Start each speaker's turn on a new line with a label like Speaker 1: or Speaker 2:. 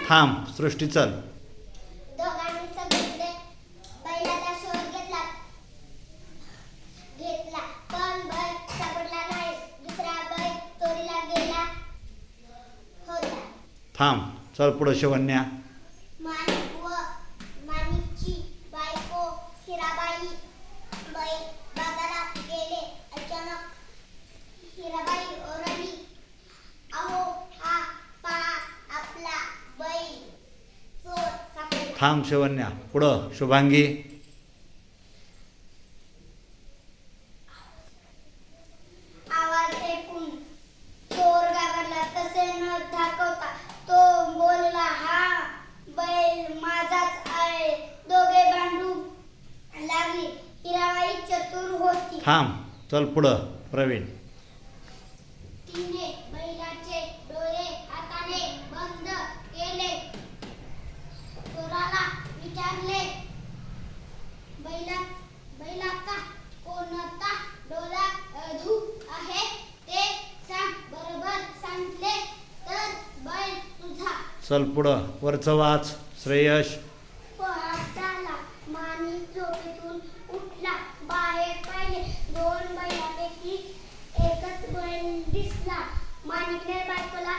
Speaker 1: थांब सृष्टी चल.
Speaker 2: दोघांनी सगळीकडे बैलाचा शोध घेतला पण बैल सापडला नाही. दुसरा बैल चोरीला गेला होता.
Speaker 1: थांब चल पुढं शिवण्या.
Speaker 2: माणिक व माणिकची बायको हिराबाई बैल बाजारात गेले. अचानक हिराबाई ओरडली, अहो हा पहा आपला बैल चोर सापडला.
Speaker 1: थांब शिवण्या. पुढं शुभांगी.
Speaker 2: आवाज ऐकून चोर घाबरला. तसे न दाखवता तो बोलला, हा बैल माझाच आहे. दोघे भांडू लागली. हिराबाई चतुर होती.
Speaker 1: थांब चल पुढं प्रवीण.
Speaker 2: तिने बैलाचे डोळे हाताने बंद केले. चोराला विचारले, बैलाचा कोणता डोळा अधू आहे ते सांग. बरोबर सांगितले तर बैल तुझा.
Speaker 1: चल पुढं वरचं वाच श्रेयश.
Speaker 2: पहाटाला माणिक झोपेतून उठला. बाहेर पाहिले. दोन बैलांपैकी एकच बैल दिसला. माणिकने बायकोला